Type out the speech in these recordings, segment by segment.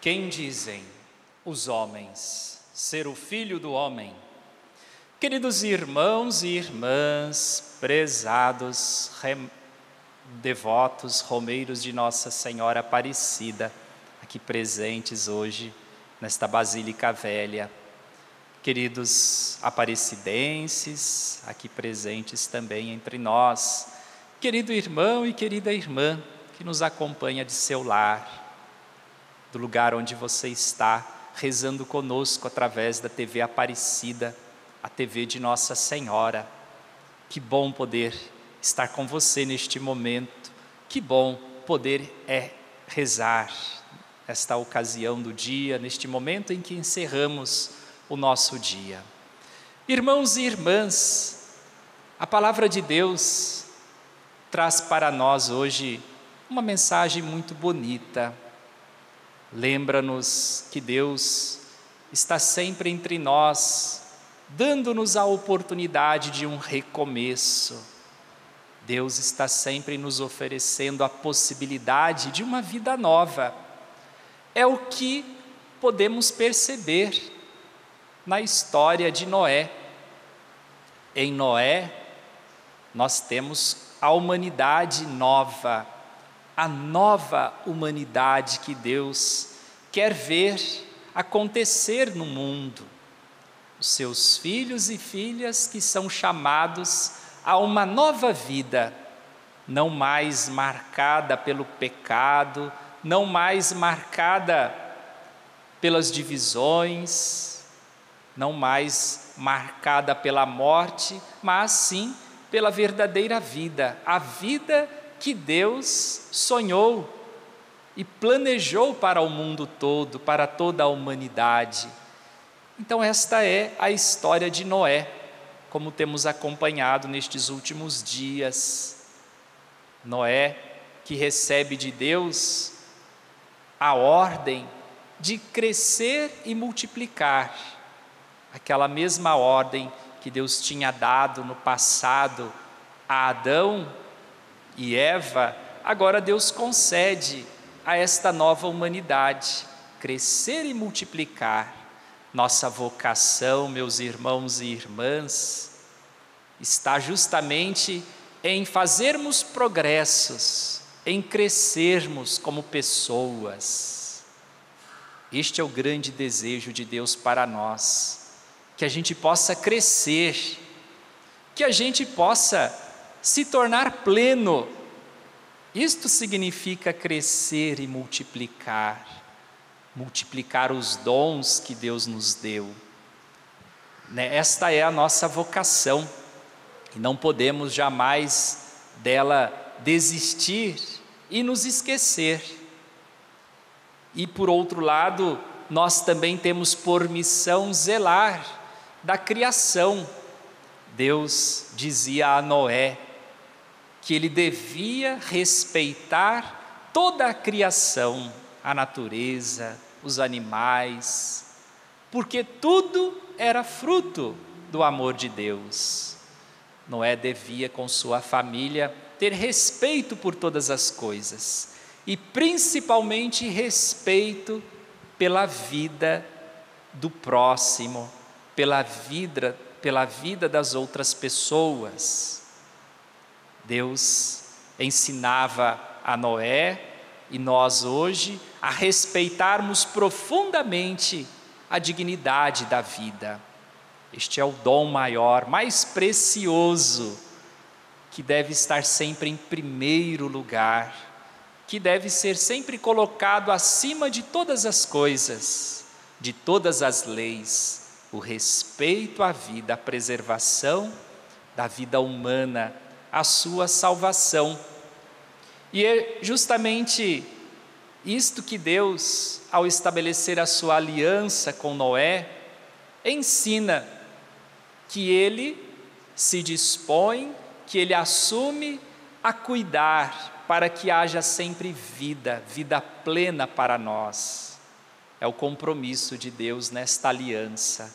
Quem dizem os homens ser o Filho do Homem? Queridos irmãos e irmãs, prezados, devotos, romeiros de Nossa Senhora Aparecida, aqui presentes hoje nesta Basílica Velha, queridos aparecidenses, aqui presentes também entre nós, querido irmão e querida irmã que nos acompanha de seu lar, do lugar onde você está, rezando conosco através da TV Aparecida, a TV de Nossa Senhora. Que bom poder estar com você neste momento, que bom poder rezar esta ocasião do dia, neste momento em que encerramos o nosso dia. Irmãos e irmãs, a palavra de Deus traz para nós hoje uma mensagem muito bonita. Lembra-nos que Deus está sempre entre nós, dando-nos a oportunidade de um recomeço. Deus está sempre nos oferecendo a possibilidade de uma vida nova. É o que podemos perceber na história de Noé. Em Noé, nós temos a humanidade nova, a nova humanidade que Deus quer ver acontecer no mundo. Os seus filhos e filhas que são chamados a uma nova vida, não mais marcada pelo pecado, não mais marcada pelas divisões, não mais marcada pela morte, mas sim pela verdadeira vida, a vida que Deus sonhou e planejou para o mundo todo, para toda a humanidade. Então esta é a história de Noé, como temos acompanhado nestes últimos dias. Noé, que recebe de Deus a ordem de crescer e multiplicar, aquela mesma ordem que Deus tinha dado no passado a Adão e Eva, agora Deus concede a esta nova humanidade, crescer e multiplicar. Nossa vocação, meus irmãos e irmãs, está justamente em fazermos progressos, em crescermos como pessoas. Este é o grande desejo de Deus para nós, que a gente possa crescer, que a gente possa se tornar pleno. Isto significa crescer e multiplicar os dons que Deus nos deu. Esta é a nossa vocação e não podemos jamais dela desistir e nos esquecer. E por outro lado, nós também temos por missão zelar da criação. Deus dizia a Noé que ele devia respeitar toda a criação, a natureza, os animais, porque tudo era fruto do amor de Deus. Noé devia, com sua família, ter respeito por todas as coisas, e principalmente respeito pela vida do próximo, pela vida das outras pessoas. Deus ensinava a Noé e nós hoje a respeitarmos profundamente a dignidade da vida. Este é o dom maior, mais precioso, que deve estar sempre em primeiro lugar, que deve ser sempre colocado acima de todas as coisas, de todas as leis, o respeito à vida, a preservação da vida humana, a sua salvação. E é justamente isto que Deus, ao estabelecer a sua aliança com Noé, ensina, que ele se dispõe, que ele assume a cuidar para que haja sempre vida plena para nós. É o compromisso de Deus nesta aliança.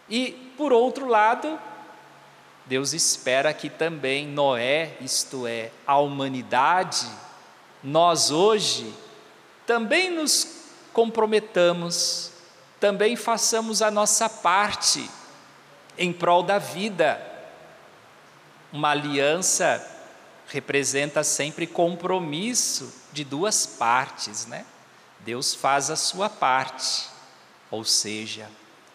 E, por outro lado, Deus espera que também Noé, isto é, a humanidade, nós hoje, também nos comprometamos, também façamos a nossa parte em prol da vida. Uma aliança representa sempre compromisso de duas partes, né? Deus faz a sua parte, ou seja,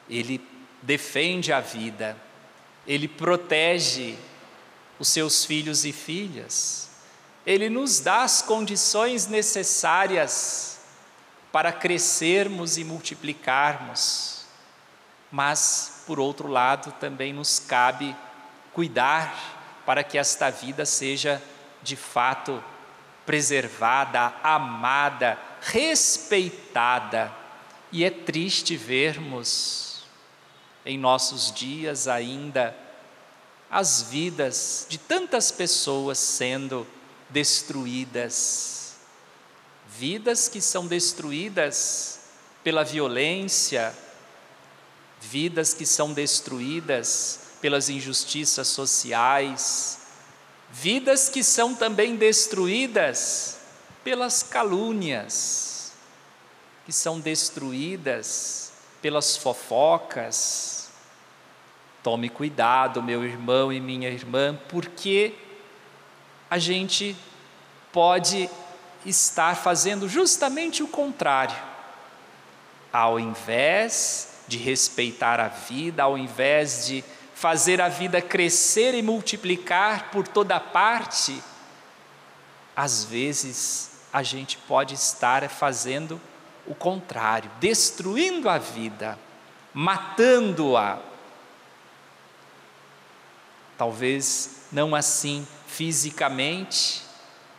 Ele defende a vida, Ele protege os seus filhos e filhas, Ele nos dá as condições necessárias para crescermos e multiplicarmos, mas, por outro lado, também nos cabe cuidar para que esta vida seja, de fato, preservada, amada, respeitada. E é triste vermos em nossos dias ainda as vidas de tantas pessoas sendo destruídas, vidas que são destruídas pela violência, vidas que são destruídas pelas injustiças sociais, vidas que são também destruídas pelas calúnias, que são destruídas pelas fofocas. Tome cuidado, meu irmão e minha irmã, porque a gente pode estar fazendo justamente o contrário. Ao invés de respeitar a vida, ao invés de fazer a vida crescer e multiplicar por toda parte, às vezes a gente pode estar fazendo o contrário, destruindo a vida, matando-a. Talvez não assim fisicamente,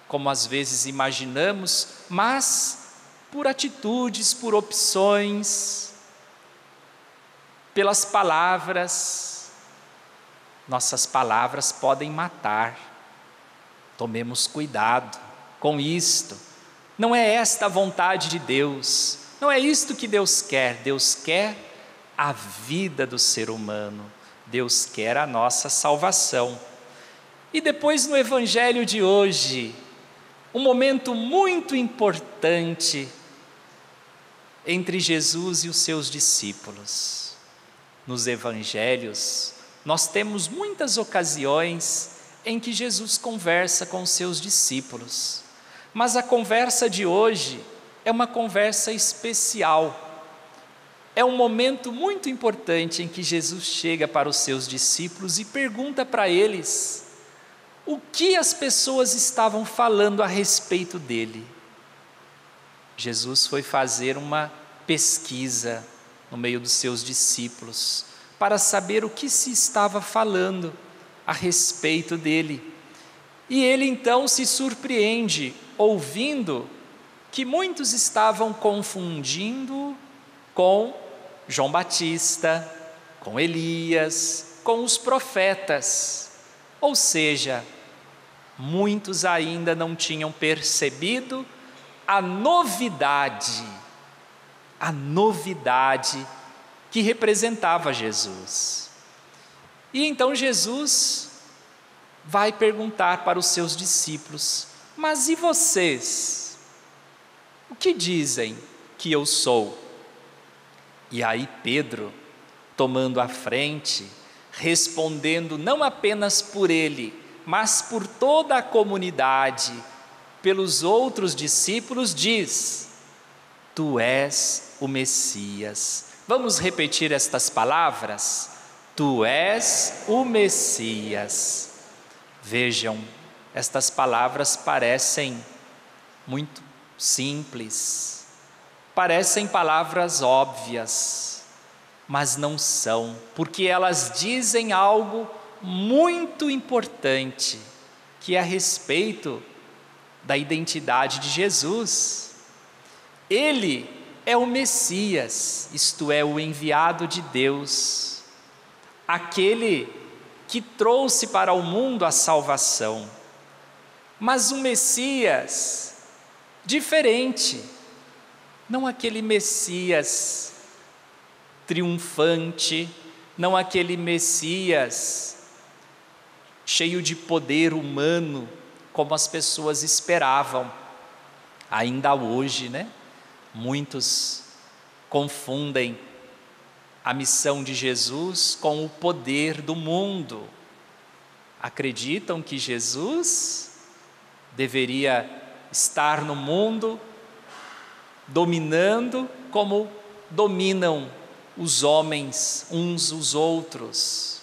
como às vezes imaginamos, mas por atitudes, por opções, pelas palavras. Nossas palavras podem matar. Tomemos cuidado com isto. Não é esta a vontade de Deus, não é isto que Deus quer. Deus quer a vida do ser humano, Deus quer a nossa salvação. E depois, no Evangelho de hoje, um momento muito importante entre Jesus e os seus discípulos. Nos Evangelhos, nós temos muitas ocasiões em que Jesus conversa com os seus discípulos, mas a conversa de hoje é uma conversa especial. É um momento muito importante em que Jesus chega para os seus discípulos e pergunta para eles o que as pessoas estavam falando a respeito dele. Jesus foi fazer uma pesquisa no meio dos seus discípulos para saber o que se estava falando a respeito dele. E ele então se surpreende ouvindo que muitos estavam confundindo com João Batista, com Elias, com os profetas. Ou seja, muitos ainda não tinham percebido a novidade que representava Jesus. E então Jesus vai perguntar para os seus discípulos: mas e vocês? O que dizem que eu sou? E aí Pedro, tomando a frente, respondendo não apenas por ele, mas por toda a comunidade, pelos outros discípulos, diz: tu és o Messias. Vamos repetir estas palavras? Tu és o Messias. Vejam, estas palavras parecem muito simples, parecem palavras óbvias, mas não são, porque elas dizem algo muito importante, que é a respeito da identidade de Jesus. Ele é o Messias, isto é, o enviado de Deus, aquele que trouxe para o mundo a salvação, mas um Messias diferente, não aquele Messias triunfante, não aquele Messias cheio de poder humano, como as pessoas esperavam. Ainda hoje, né? Muitos confundem a missão de Jesus com o poder do mundo. Acreditam que Jesus deveria estar no mundo dominando como dominam os homens uns os outros.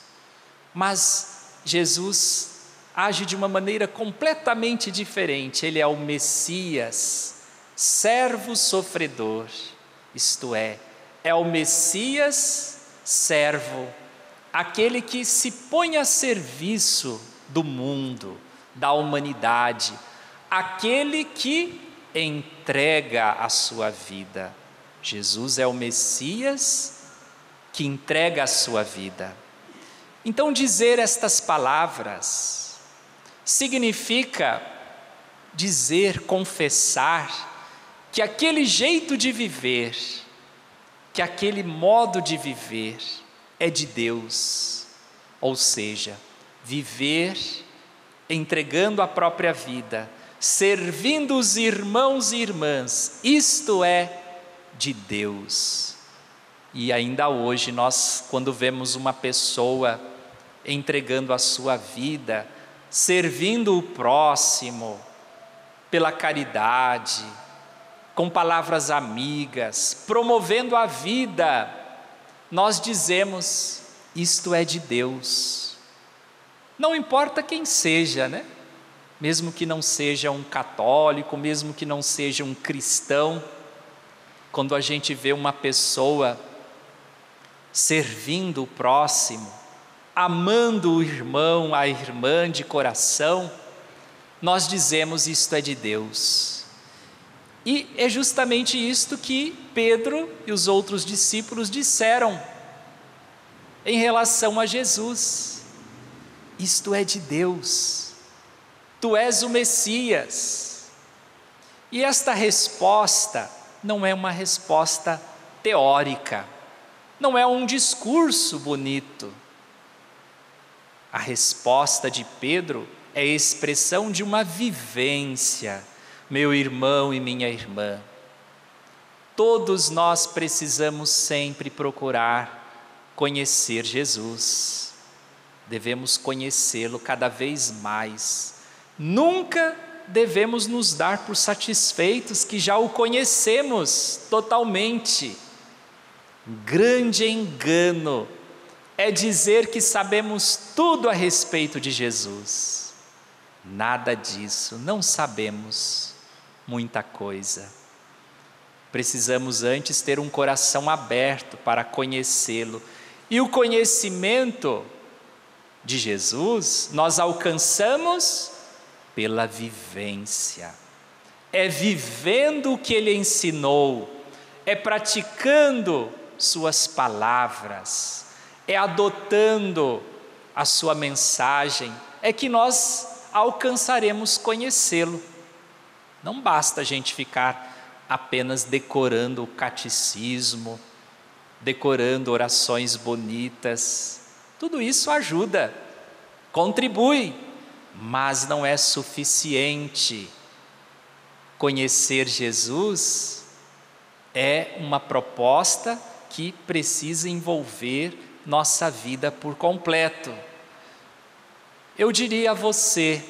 Mas Jesus age de uma maneira completamente diferente. Ele é o Messias, servo sofredor, isto é o Messias servo, aquele que se põe a serviço do mundo, da humanidade, aquele que entrega a sua vida. Jesus é o Messias que entrega a sua vida. Então, dizer estas palavras significa dizer, confessar que aquele jeito de viver, que aquele modo de viver é de Deus, ou seja, viver entregando a própria vida, servindo os irmãos e irmãs, isto é de Deus. E ainda hoje nós, quando vemos uma pessoa entregando a sua vida, servindo o próximo, pela caridade, com palavras amigas, promovendo a vida, nós dizemos, isto é de Deus. Não importa quem seja, né? Mesmo que não seja um católico, mesmo que não seja um cristão, quando a gente vê uma pessoa servindo o próximo, amando o irmão, a irmã de coração, nós dizemos, isto é de Deus. E é justamente isto que Pedro e os outros discípulos disseram em relação a Jesus. Isto é de Deus, tu és o Messias. E esta resposta não é uma resposta teórica, não é um discurso bonito. A resposta de Pedro é a expressão de uma vivência. Meu irmão e minha irmã, todos nós precisamos sempre procurar conhecer Jesus. Devemos conhecê-lo cada vez mais. Nunca devemos nos dar por satisfeitos que já o conhecemos totalmente. Grande engano é dizer que sabemos tudo a respeito de Jesus. Nada disso, não sabemos muita coisa. Precisamos antes ter um coração aberto para conhecê-lo. E o conhecimento de Jesus nós alcançamos pela vivência. É vivendo o que ele ensinou, é praticando suas palavras, é adotando a sua mensagem, é que nós alcançaremos conhecê-lo. Não basta a gente ficar apenas decorando o catecismo, decorando orações bonitas. Tudo isso ajuda, contribui, mas não é suficiente. Conhecer Jesus é uma proposta que precisa envolver nossa vida por completo. Eu diria a você,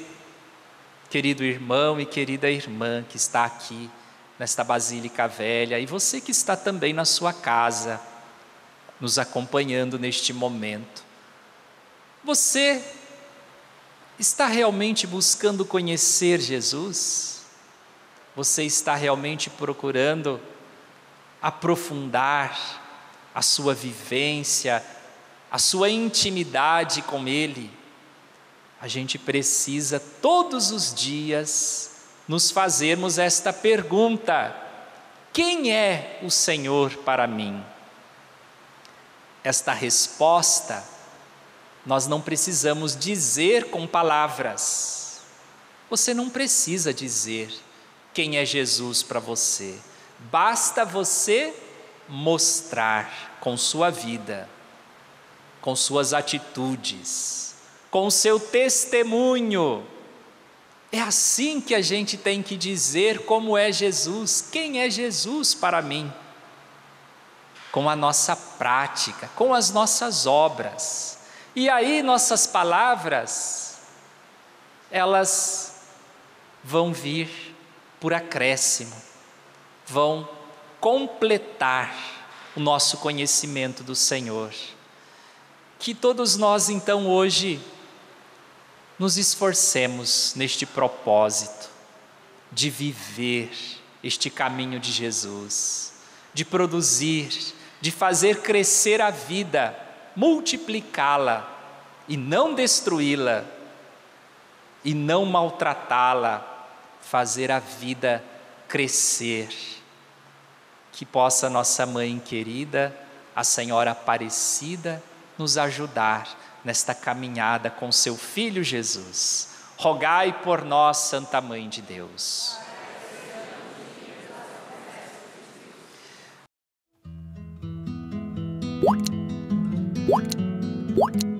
querido irmão e querida irmã que está aqui nesta Basílica Velha, e você que está também na sua casa, nos acompanhando neste momento, você está realmente buscando conhecer Jesus? Você está realmente procurando aprofundar a sua vivência, a sua intimidade com Ele? A gente precisa todos os dias nos fazermos esta pergunta: quem é o Senhor para mim? Esta resposta nós não precisamos dizer com palavras. Você não precisa dizer quem é Jesus para você. Basta você mostrar com sua vida, com suas atitudes, com seu testemunho. É assim que a gente tem que dizer como é Jesus, quem é Jesus para mim. Com a nossa prática, com as nossas obras. E aí nossas palavras, elas vão vir por acréscimo, vão completar o nosso conhecimento do Senhor. Que todos nós então hoje nos esforcemos neste propósito de viver este caminho de Jesus, de produzir, de fazer crescer a vida, multiplicá-la e não destruí-la, e não maltratá-la, fazer a vida crescer. Que possa nossa mãe querida, a Senhora Aparecida, nos ajudar nesta caminhada com seu Filho Jesus. Rogai por nós, Santa Mãe de Deus. What?